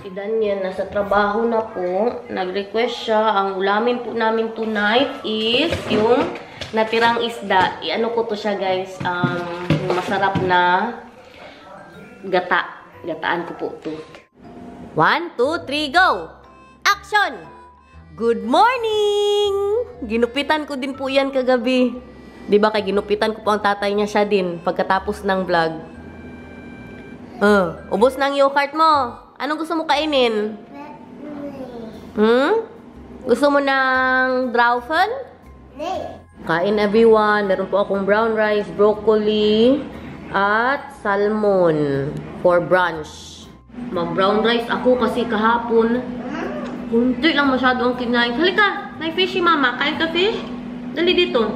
Si Daniel, nasa trabaho na po. Nag-request siya. Ang ulamin po namin tonight is yung natirang isda. I-ano ko to siya, guys. Yung masarap na gata. Gataan ko po to. 1, 2, 3, go! Action! Good morning! Ginupitan ko din po yan kagabi. Diba kay ginupitan ko po ang tatay niya siya din pagkatapos ng vlog. Ubos na ang yogurt mo. Anong gusto mo kainin? Gusto mo ng draufen? Kain everyone. Meron po akong brown rice, broccoli, at salmon for brunch. Mag-brown rice ako kasi kahapon. Kunti lang masyado ang kinain. Halika! May fish si mama. Kain ka fish? Dali dito.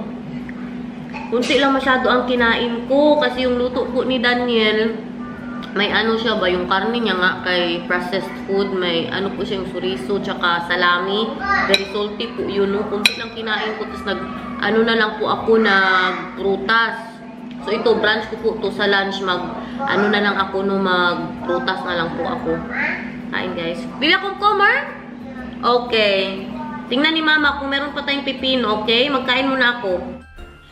Kunti lang masyado ang kinain ko kasi yung luto po ni Daniel, may ano siya ba, yung karne niya nga kay processed food, may ano po siya yung chorizo tsaka salami. Very salty po yun, no? Kunti lang kinain ko, tapos ano na lang po ako, nagprutas. So ito, brunch ko po to sa lunch, ano na lang ako, no, magprutas na lang po ako. Kain guys. Bili akong comer? Okay. Tingnan ni mama kung meron pa tayong pipino, okay? Magkain muna ako.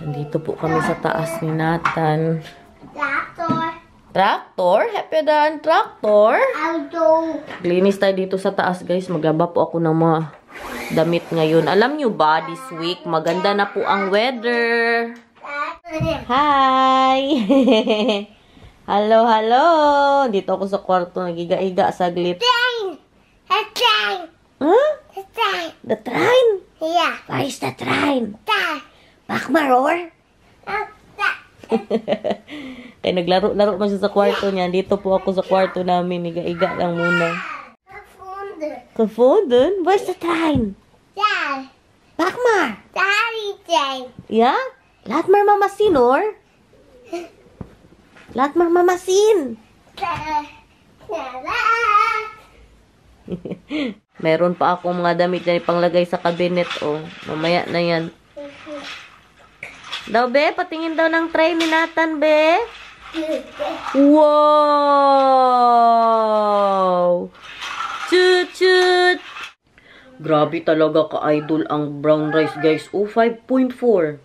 Nandito po kami sa taas ni Nathan. Tractor. Traktor? Happy dan traktor? Auto. Linis tayo dito sa taas, guys. Maglaba po ako ng mga damit ngayon. Alam nyo ba, this week, maganda na po ang weather. Hi! Hello, hello! Dito ako sa kwarto. Nagiga-iga saglit. Train. A train. Huh? A train. The train? Yeah. Where is the train? Train. Bakmaror? Kaya naglaro-laro man siya sa kwarto niya. Dito po ako sa kwarto namin. Iga-iga lang muna. Gefunden? Where's the train? Train. Bakmar? Daddy train. Yeah? Lahat mar mamasin, or? Lahat mar mamasin. Meron pa akong mga damit dyan ipanglagay sa cabinet, oh. Mamaya na yan. Daw, be? Patingin daw ng tray ni Nathan, be? Wow! Chut-chut! Grabe talaga ka-idol ang brown rice, guys. Oh, 5.4.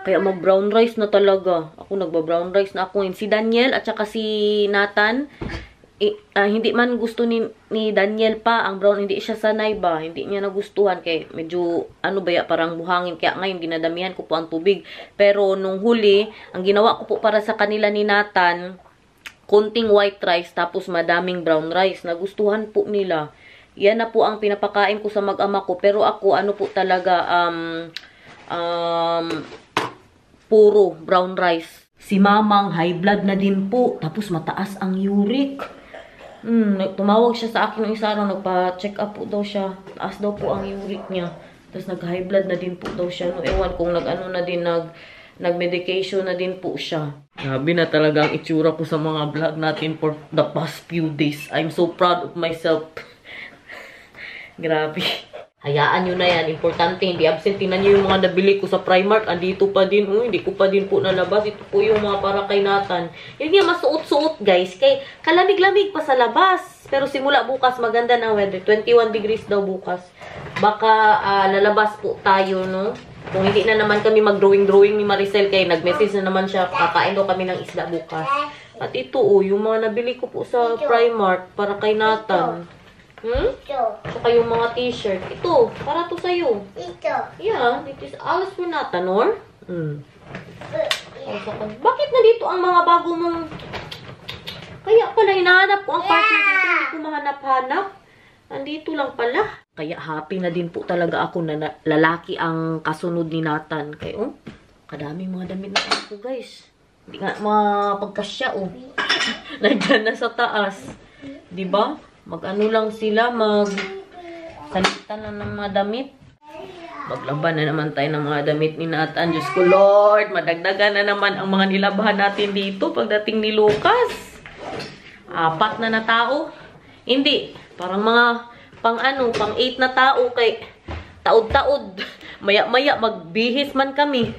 Kaya mag-brown rice na talaga. Ako nagba-brown rice na ako. Si Daniel at saka si Nathan, hindi man gusto ni Daniel pa ang brown. Hindi siya sanay ba? Hindi niya nagustuhan. Kaya medyo, ano ba ya, parang buhangin. Kaya ngayon, ginadamihan ko po ang tubig. Pero nung huli, ang ginawa ko po para sa kanila ni Nathan, konting white rice, tapos madaming brown rice. Nagustuhan po nila. Yan na po ang pinapakain ko sa mag-ama ko. Pero ako, ano po talaga, puro brown rice. Si mamang high blood na din po. Tapos mataas ang uric. Tumawag siya sa akin ng isa araw, nagpa-check up po daw siya. Taas daw po ang uric niya. Tapos nag-high blood na din po daw siya. No, ewan kung nag-ano na din, nag-medication na din po siya. Grabe na talaga ang itsura ko sa mga vlog natin for the past few days. I'm so proud of myself. Grabe. Hayaan nyo na yan. Importante, hindi absent. Tingnan nyo yung mga nabili ko sa Primark. Andito pa din. Hindi ko pa din po nalabas. Ito po yung mga para kay Nathan. Yan nga, masuot-suot, guys. Kay kalamig-lamig pa sa labas. Pero simula bukas, maganda na weather. 21 degrees daw bukas. Baka lalabas po tayo, no? Kung hindi na naman kami mag-drawing-drawing ni Maricel, kay nag-message na naman siya. Kakain daw kami ng isda bukas. At ito, yung mga nabili ko po sa Primark para kay Nathan. Saka yung mga t-shirt. Ito, para to sa'yo. Ito. Yeah, it is alles for Nathan, or? Bakit nandito ang mga bago mong... Kaya pala, hinahanap ko ang partner dito. Hindi ko mahanap-hanap. Nandito lang pala. Kaya happy na din po talaga ako na lalaki ang kasunod ni Nathan. Kaya, kadaming mga damit na ako, guys. Hindi nga mapagkasya, Nandiyan na sa taas. Diba? Mag-ano lang sila, mag-salitan lang ng mga damit. Maglaban na naman tayo ng mga damit ni Nathan. Diyos ko, Lord, madagdagan na naman ang mga nilabahan natin dito pagdating ni Lucas. 4 na tao. Hindi, parang mga pang-8 na tao kay taod-taod. Maya-maya, magbihis man kami.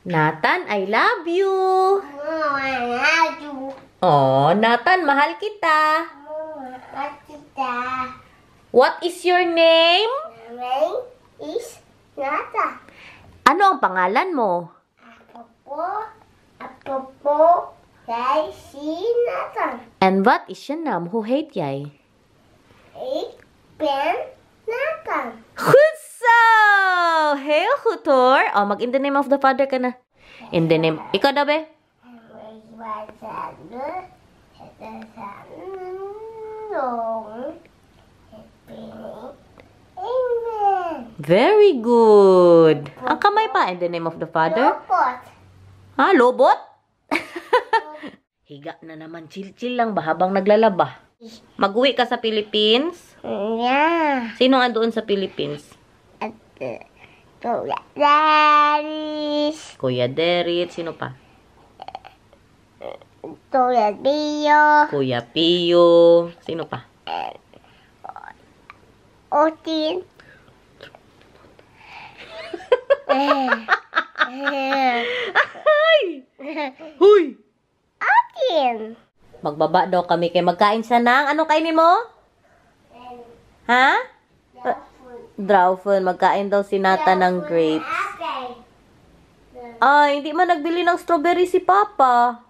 Nathan, I love you. Oh, I love you. Oh, Nathan, mahal kita. Matita. What is your name? My name is Nata. Ano ang pangalan mo? Apopo, kay si Nata. And what is your name? Who hate yay? Ik ben Nata. Goed zo! Heel goed hoor. Oh, mag in the name of the Father ka na. In the name. Ikaw daw, be? Very good. Ang kamay pa. In the name of the Father. Ha? Lobot? Higa na naman. Chill-chill lang ba habang naglalaba? Mag-uwi ka sa Philippines? Yeah. Sino andoon sa Philippines? Daris. Kuya Derit. Sino pa? Toya Bio. Kuya Pio. Sino pa? Otin. Ay! Huy! Otin. Magbaba daw kami kay magkain siya ng ano kainin mo? Ha? Draufen. Magkain daw si Nata ng grapes. Ay, hindi man nagbili ng strawberry si Papa.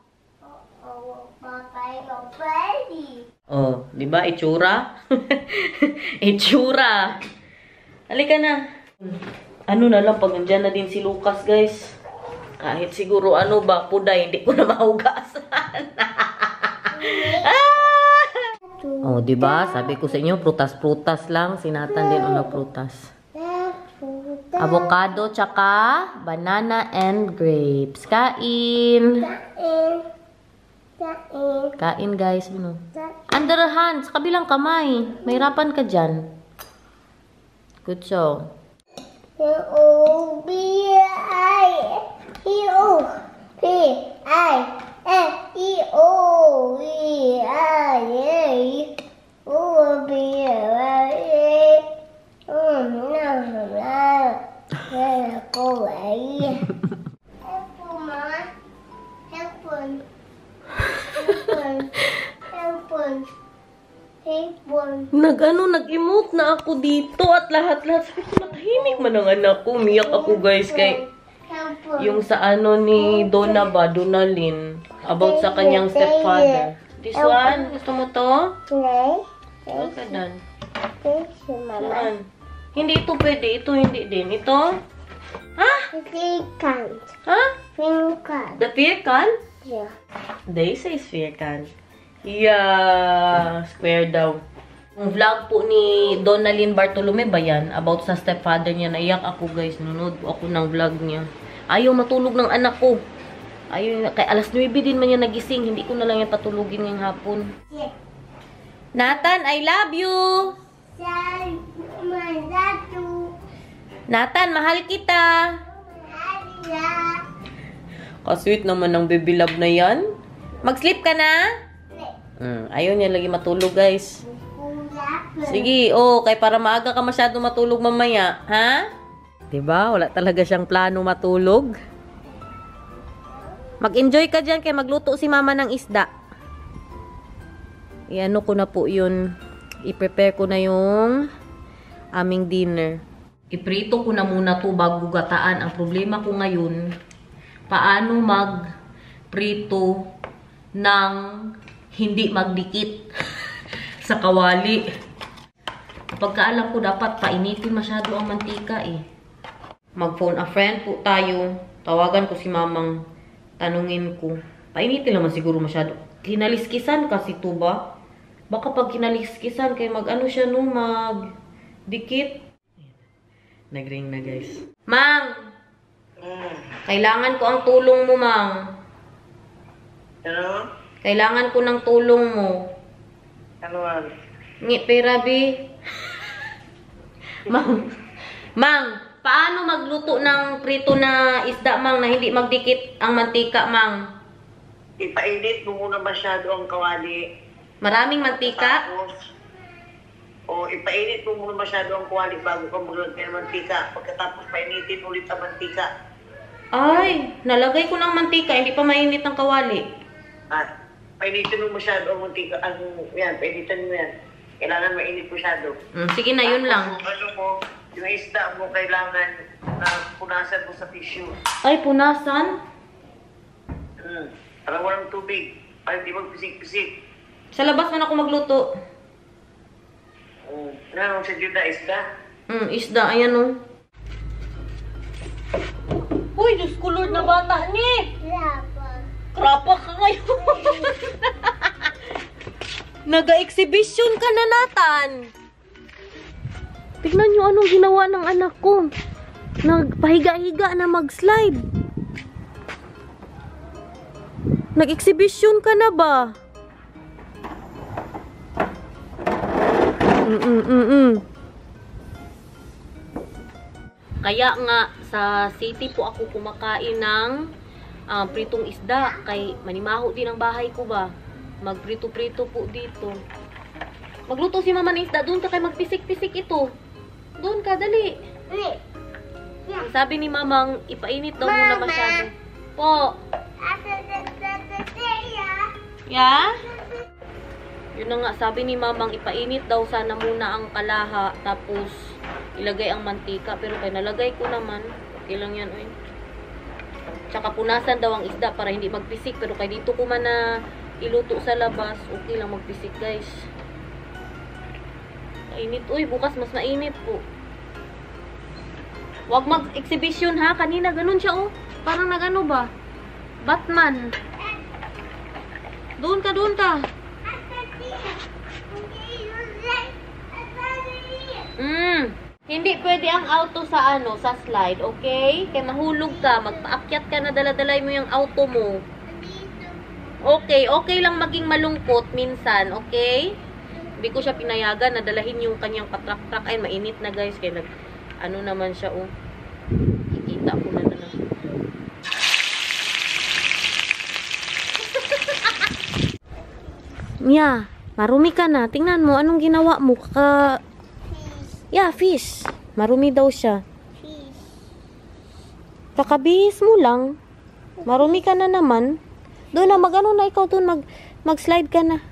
Oh, di ba? Itsura? Itsura. Halika na. Ano na lang pag nandyan na din si Lucas, guys. Kahit siguro ano ba, puday, hindi ko na mahugasan. Oh, di ba? Sabi ko sa inyo, prutas-prutas lang. Sinatan din una prutas. Avocado, tsaka banana and grapes. Kain. Kain, guys. Ano? Underhand, sa kabilang kamay. Mahirapan ka dyan. Good show. Nag-emote na ako dito at lahat-lahat. Sabi ko, matahimik man ang anak ko. Umiyak ako, guys, kay yung sa ano ni Donna ba, Donalyn, about sa kanyang stepfather. This one, gusto mo to? Look at that. Saan? Hindi ito pwede. Ito hindi din. Ito? Ha? Ha? The fear can? Yeah. They say sphere can. Yeah, square daw. Yung vlog po ni Donalyn Bartolome ba yan? About sa stepfather niya. Naiyak ako, guys. Nanonood po ako ng vlog niya. Ayaw matulog ng anak ko. Ayaw, kay alas 9 din man niya nagising. Hindi ko na lang yung patulugin ngayong hapon. Yeah. Nathan, I love you! Nathan, mahal kita! Kasweet naman ng baby love na yan. Mag-sleep ka na? Ayaw niya lagi matulog, guys. Sige, kay para maaga ka masyado matulog mamaya, ha? Diba? Wala talaga siyang plano matulog. Mag-enjoy ka dyan kay magluto si mama ng isda. Iano ko na po yun. I-prepare ko na yung aming dinner. Iprito ko na muna to bago gataan. Ang problema ko ngayon, paano mag-prito ng hindi magdikit sa kawali. Pagkaalam ko dapat painitin masyado ang mantika eh. Mag-phone a friend po tayo. Tawagan ko si mamang. Tanungin ko. Painitin naman siguro masyado. Kinaliskisan kasi to ba? Baka pag kinaliskisan kay mag-ano siya no, mag-dikit. Nag-ring na, guys. Mang! Kailangan ko ang tulong mo, Mang. Ano? Kailangan ko ng tulong mo. Ano man? Pera, bi. Mang, paano magluto ng prito na isda, Mang, na hindi magdikit ang mantika, Mang? Ipainit mo muna masyado ang kawali. Maraming mantika? Tapos, ipainit mo muna masyado ang kawali bago ka maglagay ng mantika. Pagkatapos, painitin ulit ang mantika. Ay, nalagay ko ng mantika, hindi pa mainit ang kawali. At, painitin mo masyado ang mantika. Yan, painitin mo yan. Kailangan mainit masyado. Sige na, yun lang. Tapos, ano mo, yung isda mo kailangan na punasan mo sa tissue. Ay, punasan? Para walang tubig. Para hindi magpisik-pisik. Sa labas man ako magluto. Ano sa Juda, isda? Isda, ayan o. Uy, Diyos ko Lord na bata ni! Krapa ka ngayon! Naga-exhibition ka na, Nathan! Tignan nyo anong ginawa ng anak ko. Nagpahiga-higa na mag-slide. Nag-exhibition ka na ba? Kaya nga, sa city po ako kumakain ng pritong isda. Kay manimaho din ang bahay ko ba. Magprito-prito po dito. Magluto si mama ng isda. Doon ka kay magpisik-pisik ito. Doon ka, dali. Ang sabi ni mamang, ipainit daw muna masyado. Po. Yeah? Yun na nga, sabi ni mamang, ipainit daw sana muna ang kalaha. Tapos, ilagay ang mantika. Pero kaya nalagay ko naman. Okay lang yan, oy. Tsaka punasan daw ang isda para hindi magpisik. Pero kaya dito ko man na iluto sa labas, okay lang magpisik, guys. Mainit. Uy, bukas mas mainit po. Huwag mag-exhibition ha. Kanina ganun siya, oh. Parang nagano ba? Batman. Doon ka, doon ka. Hindi pwede ang auto sa ano, sa slide, okay? Kaya mahulog ka, magpaakyat ka na, dala-dalay mo yung auto mo. Okay, okay lang maging malungkot minsan, okay? Hindi ko siya pinayagan na dalahin yung kanyang patrak-trak. Ay, mainit na guys, kaya ano naman siya, oh. Kikita ko na lang. Yeah, marumi ka na. Tingnan mo, anong ginawa mo? Yeah, fish. Marumi daw siya. Kakabihis mo lang. Marumi ka na naman. Doon na, mag-ano na ikaw doon. Mag-slide ka na.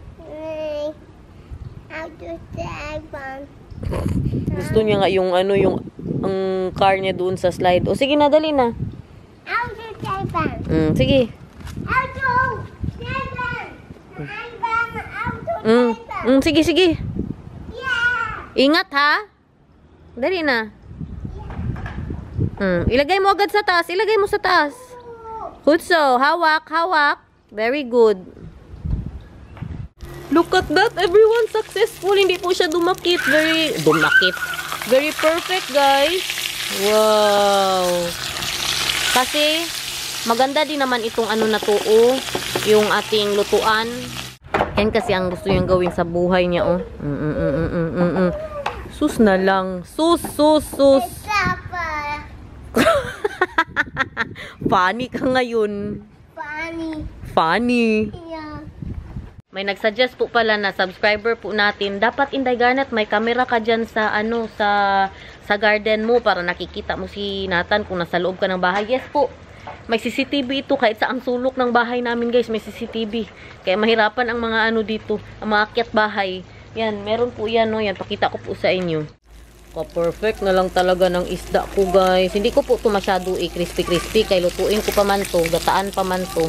Gusto niya nga yung ano, yung ang car niya doon sa slide. O, sige na, dali na. Sige. Sige, sige. Ingat ha. Dali na. Ilagay mo agad sa taas. Ilagay mo sa taas. Hutso, hawak, hawak. Very good. Look at that. Everyone successful. Hindi po siya dumakit. Very perfect, guys. Wow. Kasi, maganda din naman itong ano na to, oh. Yung ating lutuan. Yan kasi ang gusto niyang gawin sa buhay niya, oh. Sus na lang. Sus. Funny ka ngayon. Funny. Yeah. May nagsuggest po pala na subscriber po natin. Dapat Inday Garnet, may camera ka dyan sa ano, sa garden mo para nakikita mo si Nathan kung nasa loob ka ng bahay. Yes po. May CCTV ito kahit sa ang sulok ng bahay namin, guys, may CCTV. Kaya mahirapan ang mga ano dito, ang mga akyat bahay. Yan, meron po yan, no? Yan, pakita ko po sa inyo. Perfect na lang talaga ng isda ko, guys. Hindi ko po ito masyado crispy-crispy. Kaya lutuin ko pa man to, gataan pa man to.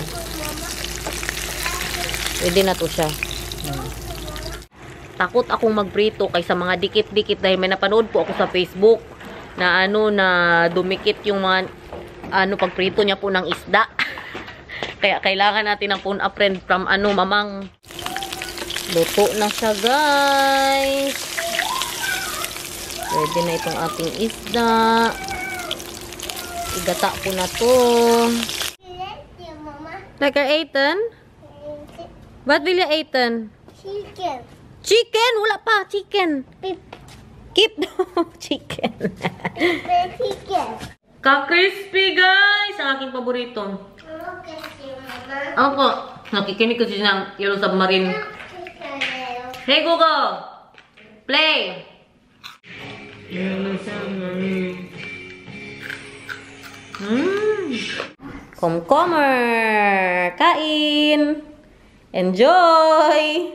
Pwede na to siya. Takot akong magprito kaysa mga dikit-dikit dahil may napanood po ako sa Facebook na ano, na dumikit yung mga ano, pagprito niya po ng isda. Kaya kailangan natin ng phone a friend from ano, mamang. Luto na siya, guys. Pwede na itong ating isda. Igata ko na to. Like Ethan? What will you Ethan? Chicken. Chicken? Wala pa. Chicken. Beep. Keep no. Chicken. Chicken. Ka-crispy, guys! Ang aking paborito. Okay, Mama. Ako, nakikinig kasi ng Yellow Submarine. Hey, Google! Play! Yellow Submarine. Kumkomer! Kain! Enjoy!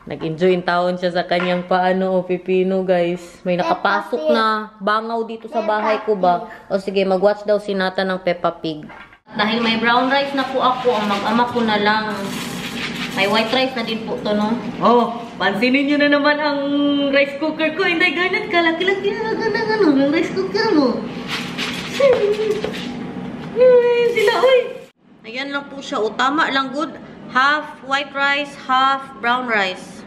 Nag-enjoy in taon siya sa kanyang paano o pipino, guys. May nakapasok na bangaw dito sa bahay ko ba? O sige, mag-watch daw si Nathan ng Peppa Pig. Dahil may brown rice na po ako, ang mag-ama ko na lang. May white rice na din po to, no? Oh, pansinin nyo na naman ang rice cooker ko. Hindi, ganyan ka. Laki-laki na ang rice cooker mo. Sila, oy. Ayan lang po siya. O, tama lang, good. Half white rice, half brown rice.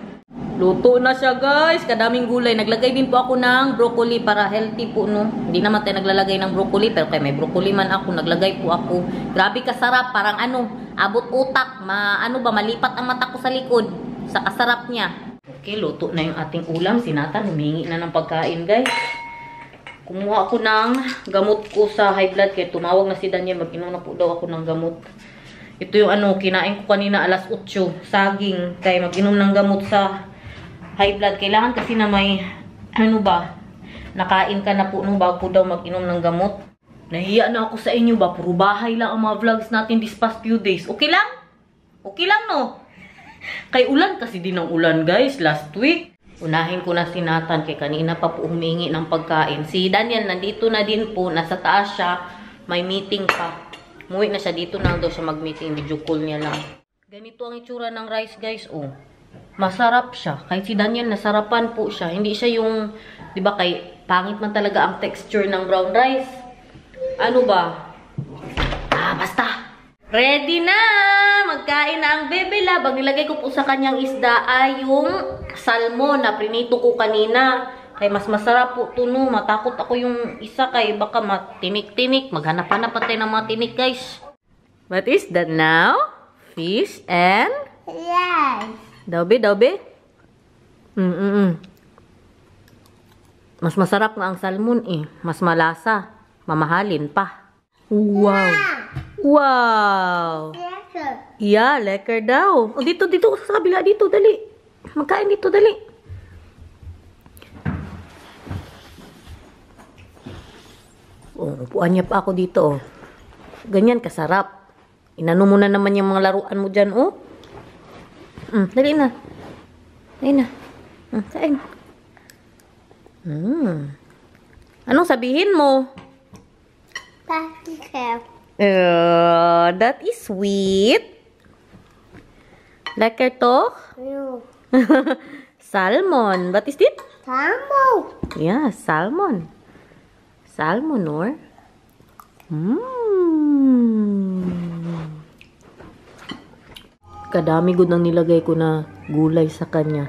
Luto na siya, guys. Kadaming gulay. Naglagay din po ako ng broccoli para healthy po, no? Hindi naman tayo naglalagay ng broccoli, pero kaya may broccoli man ako. Naglagay po ako. Grabe kasarap. Parang ano, abot utak. Malipat ang mata ko sa likod. Sa kasarap niya. Okay, luto na yung ating ulam. Si Nathan, humingi na ng pagkain, guys. Kumuha ako ng gamot ko sa high blood. Kaya tumawag na si Daniel. Mag-inom na po daw ako ng gamot. Ito yung kinain ko kanina alas 8. Saging. Kaya mag-inom ng gamot sa high blood. Kailangan kasi na may, nakain ka na po nung bago daw mag-inom ng gamot. Nahiya na ako sa inyo ba? Puro bahay lang ang mga vlogs natin this past few days. Okay lang? Okay lang, no? Kay ulan kasi din ang ulan, guys. Last week. Unahin ko na si Nathan kay kanina pa po humingi ng pagkain. Si Daniel nandito na din po. Nasa taas siya. May meeting pa. Umuwi na siya dito na daw siya mag-meeting. Video call niya lang. Ganito ang itsura ng rice, guys. Oh. Masarap siya. Kahit si Daniel, nasarapan po siya. Hindi siya yung, di ba, kay pangit man talaga ang texture ng brown rice. Ano ba? Basta. Ready na! Magkain na ang Bebe Love. Ang nilagay ko po sa kanyang isda ay yung salmon na prinito ko kanina. Kay mas masarap po ito, no? Matakot ako yung isa kay baka matinik-tinik. Maghanap-hanap pa tayo ng mga tinik, guys. What is that now? Fish and? Yes. Daube? Mas masarap nga ang salmon eh. Mas malasa. Mamahalin pa. Wow! Wow! Lekker. Yeah, lekker daw. O, dito sa kabila. Dito, dali. Magkain dito, dali. Upuan niya pa ako dito. Ganyan, kasarap. Inano mo na naman yung mga laruan mo dyan, oh. Dali na. Kain. Anong sabihin mo? That is sweet. Lekker toch? No. Salmon. What is it? Salmon. Yeah, salmon. Salmon, or? Kadami gud nang nilagay ko na gulay sa kanya.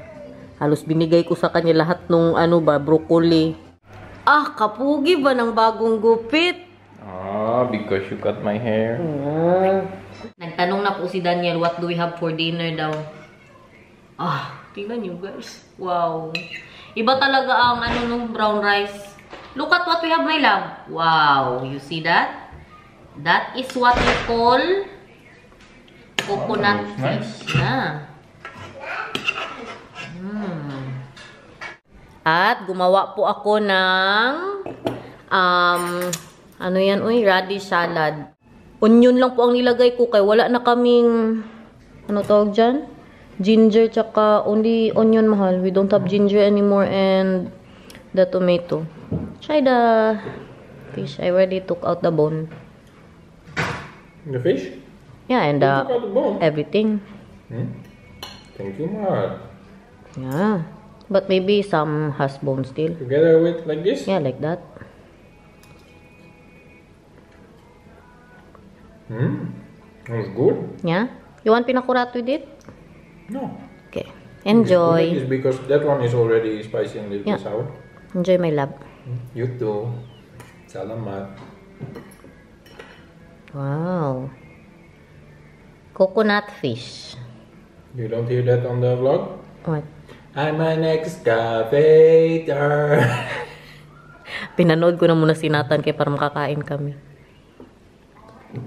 Halos binigay ko sa kanya lahat nung broccoli. Kapugi ba ng bagong gupit? Because you cut my hair. Nagtanong na po si Daniel, what do we have for dinner daw? Tingnan nyo, guys. Wow. Iba talaga ang nung brown rice. Look at what we have, my love. Wow. You see that? That is what we call coconut fish. At gumawa po ako ng radish salad. Onion lang po ang nilagay ko kay wala na kaming tawag dyan? Ginger tsaka only onion, mahal. We don't have ginger anymore and the tomato. Try the fish. I already took out the bone. The fish? Yeah, and You took out the bone? everything. Thank you, Mark. Yeah. But maybe some has bone still. Together with like this? Yeah, like that. That's good. Yeah? You want pinakurat with it? No. Okay. Enjoy. It's because that one is already spicy and a little sour. Enjoy, my love. You too. Salamat. Wow. Coconut fish. You don't hear that on the vlog? What? I'm an excavator. Pinanood ko na muna si Nathan kaya para makakain kami.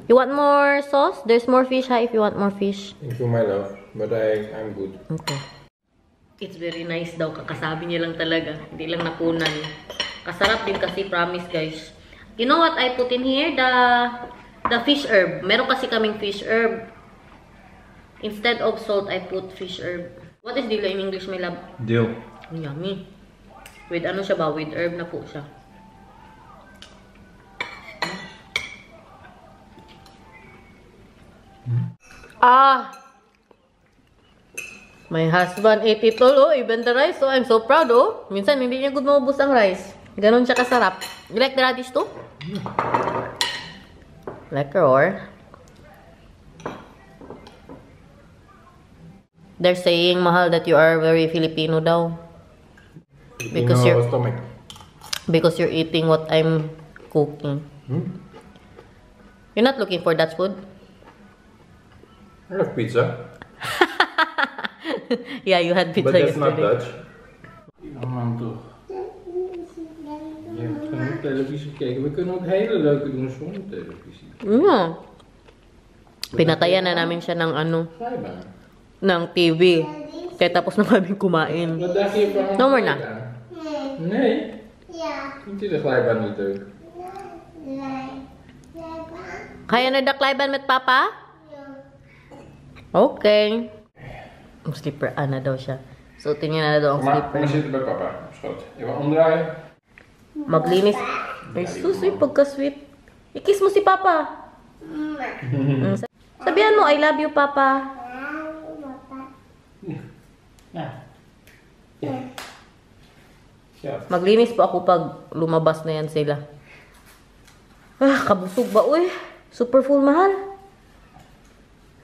You want more sauce? There's more fish, if you want more fish. Thank you, my love. But I'm good. Okay. It's very nice daw. Kakasabi niya lang talaga. Hindi lang nakunan. Kasarap din kasi, promise, guys. You know what I put in here? The fish herb. Meron kasi kaming fish herb. Instead of salt, I put fish herb. What is dila in English, my love? Dill. Yummy. With ano siya ba? With herb na po siya. Ah! My husband ate it all, oh, even the rice, so I'm so proud, oh. Minsan, hindi niya good maubos ang rice. Ganon siya kasarap. You like the radish too? Lekker, or? They're saying, Mahal, that you are very Filipino daw. Because you're eating what I'm cooking. You're not looking for Dutch food? I have pizza. Yeah, you had pizza But that's yesterday. not Dutch. Allemaal toch. Ja, we kunnen ook televisie kijken. We kunnen ook hele leuke doen zonder televisie. Yeah. Pinatayan na namin siya ng ano, Glijbaan. ng TV. Kaya tapos na kami kumain. Wat dacht je van een No more na. glijbaan? Nee? Ja. Vindt je de glijbaan niet leuk? Kaya na daklayban met Papa? Okay. Ang slipper, na daw siya. So, tingnan na daw ang Maar slipper. we zitten bij papa. Schat. Even omdraaien. Maglinis. Ay, susoy, pagka-sweet. I-kiss mo si Papa. Sabihan mo, I love you, Papa. Ja. Maglinis po ako pag lumabas na yan sila. Ah, kabusog ba, uy? Super full, Mahal.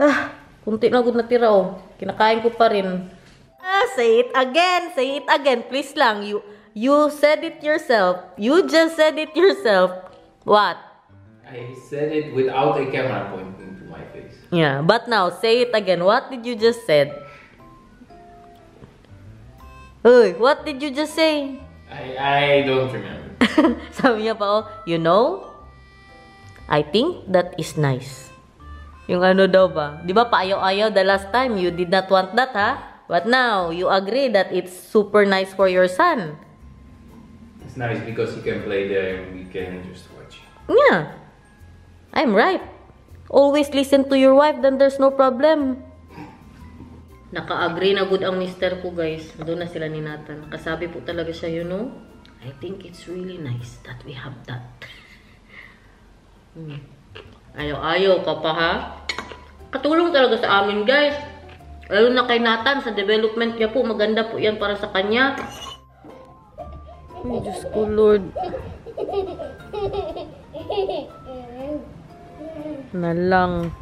Ah, kunti na good na tira, oh. Kinakain ko pa rin. Ah, say it again. Say it again. Please lang. You said it yourself. You just said it yourself. What? I said it without a camera pointing to my face. Yeah, but now, say it again. What did you just said? Uy, what did you just say? I don't remember. Sabi niya pa, oh, you know, I think that is nice. Yung ano daw ba? Di ba paayaw-ayaw the last time, you did not want that, ha? But now, you agree that it's super nice for your son. It's nice because he can play there and we can just watch. Yeah. I'm right. Always listen to your wife, then there's no problem. Naka-agree na good ang mister ko, guys. Doon na sila ni Nathan. Nakasabi po talaga siya, you know, I think it's really nice that we have that. Ayaw-ayaw ka pa, ha? Katulong talaga sa amin, guys. Lalo na kay Nathan, sa development niya po, maganda po yan para sa kanya. Ay, Diyos ko, Lord. Na lang.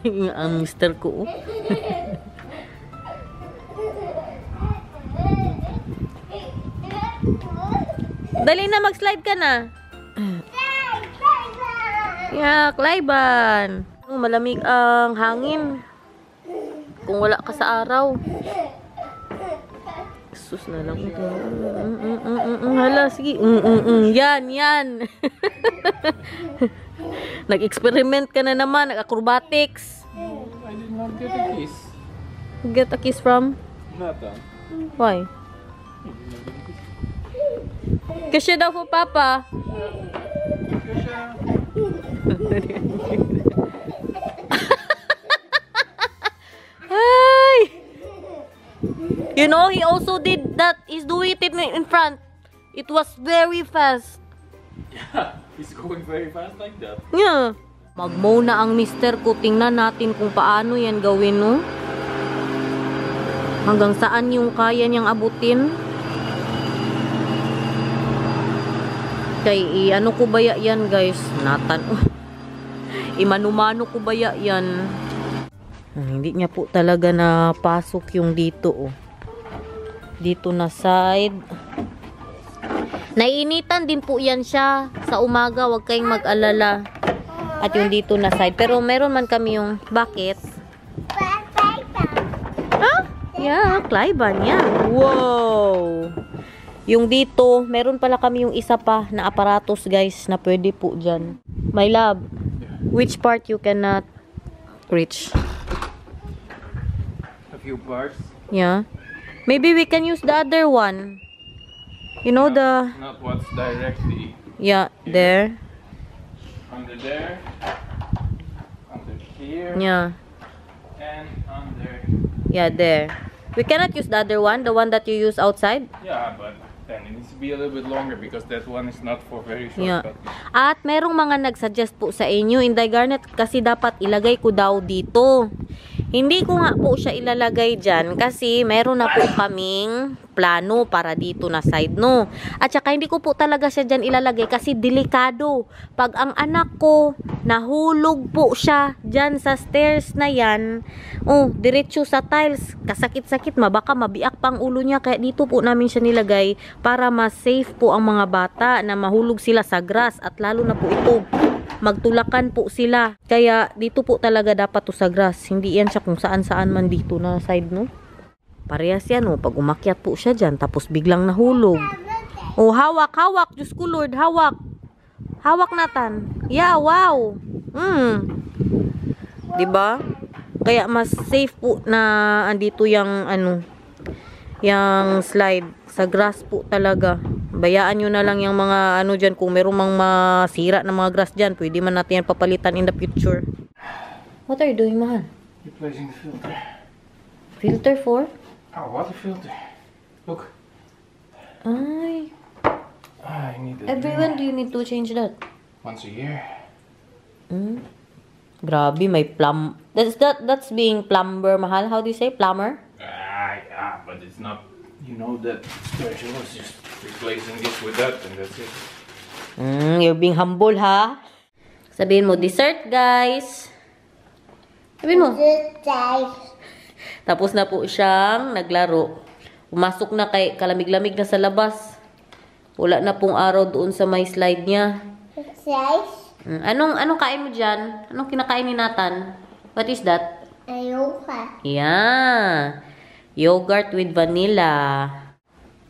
Ang mister ko, oh. Dali na, mag-slide ka na. Yeah, Clyban. Malamig ang hangin. Kung wala ka sa araw. Sus na lang. Hala, sige. Yan, yan. Nag-experiment ka na naman. Nag-acrobatics. I did not get a kiss. Get a kiss from? Nathan. Why? Kasi daw po, Papa. Hi! You know, he also did that. He's doing it in front. It was very fast. Yeah, he's going very fast like that. Yeah. Mag-mow na ang mister ko. Tingnan natin kung paano yan gawin, no? Hanggang saan yung kaya niyang abutin. Kay, ano ko baya yan, guys? Nathan. Imanumano ko baya yan. Hindi niya po talaga napasok yung dito, oh. Dito na side. Naiinitan din po yan siya. Sa umaga, huwag kayong mag-alala. At yung dito na side. Pero meron man kami yung, bakit? Huh? Yeah, Clyban yan. Wow! Yung dito, meron pala kami yung isa pa na aparatos, guys, na pwede po dyan. My love, which part you cannot reach? A few parts. Yeah. Maybe we can use the other one. You know the... Not what's directly Yeah, there. under there, under here, Yeah. and under Yeah, there. We cannot use the other one, the one that you use outside. Yeah, but then it needs to be a little bit longer because that one is not for very short Yeah. cutting. At merong mga nagsuggest po sa inyo, Inday Garnet, kasi dapat ilagay ko daw dito. Hindi ko nga po siya ilalagay dyan kasi meron na po kaming plano para dito na side, no. At saka hindi ko po talaga siya dyan ilalagay kasi delikado. Pag ang anak ko nahulog po siya dyan sa stairs na yan, oh, diretso sa tiles, kasakit-sakit, baka mabiak pang ulo niya. Kaya dito po namin siya nilagay para mas safe po ang mga bata na mahulog sila sa grass. At lalo na po ito, magtulakan po sila. Kaya dito po talaga dapat to sa grass. Hindi yan siya kung saan-saan man dito na side, no. Parehas yan, oh. Pag umakyat po siya dyan, tapos biglang nahulog. Oh, hawak, hawak. Diyos ko, Lord, hawak. Hawak, Nathan. Yeah, wow. Diba? Kaya mas safe po na andito yung, ano, yung slide. Sa grass po talaga. Bayaan nyo na lang yung mga, ano dyan, kung merong mga masira na mga grass dyan, pwede man natin yan papalitan in the future. What are you doing, mahal? Replacing the filter. Filter for? Oh, water filter. Look. Ay. I need that. Every when do you need to change that? Once a year. Grabe, may plum. That's being plumber, mahal. How do you say? Plumber? Yeah, but it's not, you know, that special. It's just replacing this with that and that's it. You're being humble, ha? Sabihin mo, dessert, guys. Sabihin mo. Tapos na po siyang naglaro. Pumasok na kay kalamig-lamig na sa labas. Wala na pong araw doon sa may slide niya. Anong kain mo dyan? Anong kinakain ni Nathan? What is that? Ayoko. Yeah. Yogurt with vanilla.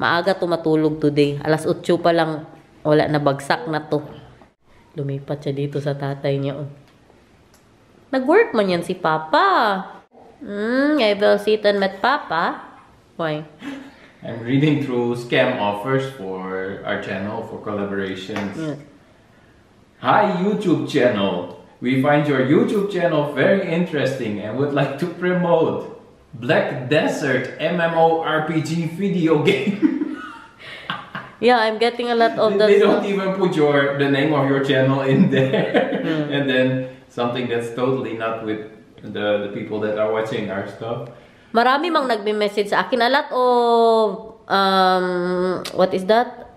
Maaga tumatulog today. Alas 8 pa lang. Wala na, bagsak na to. Lumipat siya dito sa tatay niya. Oh. Nag-work man yan si Papa. I will sit and met Papa. Why? I'm reading through scam offers for our channel for collaborations. Yeah. Hi YouTube channel. We find your YouTube channel very interesting and would like to promote Black Desert MMORPG video game. Yeah, I'm getting a lot of They that. don't even put the name of your channel in there. And then something that's totally not with the people that are watching our stuff. Marami mang nagme-message sa akin. A lot of, what is that?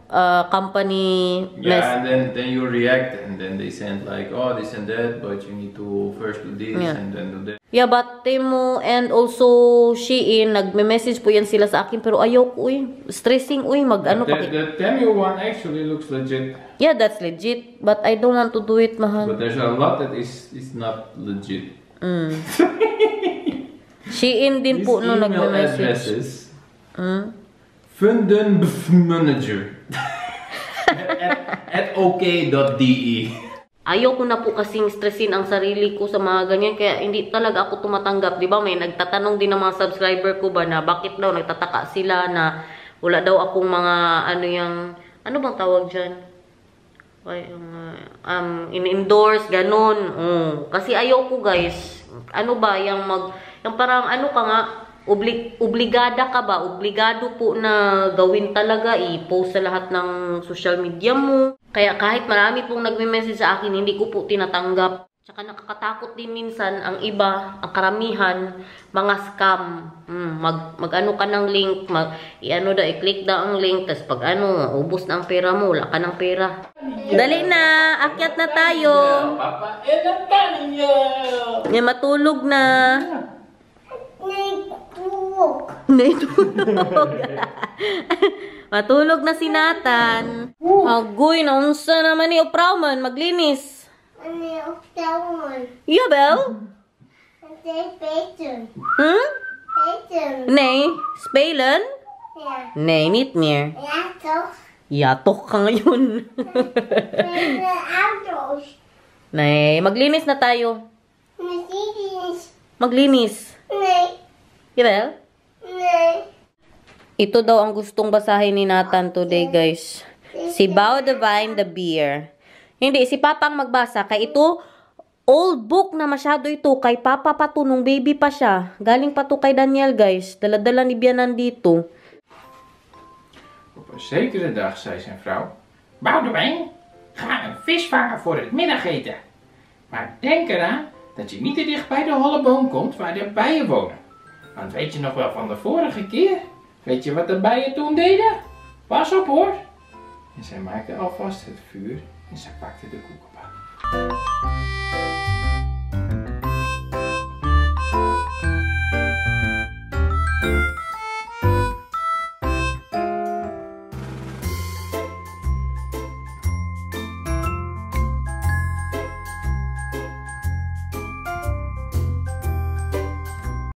Company Yeah, and then you react and then they send like, oh, this and that, but you need to first do this and then do that. Yeah, but Temu and also Shein, nagme-message po yan sila sa akin, pero ayaw ko, stressing, mag-ano pa. The Temu one actually looks legit. Yeah, that's legit, but I don't want to do it, mahal. But there's a lot that is not legit. Shein din po no nagme-message. Addresses. Fundenmanager at ok.de. Ayaw ko na po kasing stressin ang sarili ko sa mga ganyan, kaya hindi talaga ako tumatanggap. Di ba, may nagtatanong din ng mga subscriber ko ba na bakit daw nagtataka sila na wala daw akong mga ano bang tawag dyan? In-endorse, ganun. Kasi ayaw ko, guys. Ano ba, yung parang ano ka nga, obligada ka ba? Obligado po na gawin talaga, i-post sa lahat ng social media mo. Kaya kahit marami pong nagme-message sa akin, hindi ko po tinatanggap. Tsaka nakakatakot din minsan ang iba, ang karamihan, mga scam. Mag-ano ka ng link, i-click daw ang link, tapos pag ubos na ang pera mo, wala ka ng pera. Dali na, akyat na tayo. Papa, Matulog na. Naitulog. Matulog na si Nathan. Agoy, naunsa naman ni Oprauman, maglinis. Iya, Bel? Nee, spelen? Nee, niet meer. Yatok ka ngayon. Nee, maglinis na tayo. Maglinis. Bel? Ito daw ang gustong basahin ni Nathan today, guys. Si Bao Divine the Beer. Hindi, si Papang magbasa. Kaya ito, Old book na masyado ito. Kay Papa pa to nung baby pa siya. Galing pa to kay Daniel, guys. Dala-dala ni Bianan dito. Op een zekere dag zei zijn vrouw: Boudewijn, ga een vis vangen voor het middageten. Maar denk eraan dat je niet te dicht bij de holle boom komt waar de bijen wonen. Want weet je nog wel van de vorige keer? Weet je wat de bijen toen deden? Pas op hoor! En zij maakte alvast het vuur en zij pakte de koekenpan.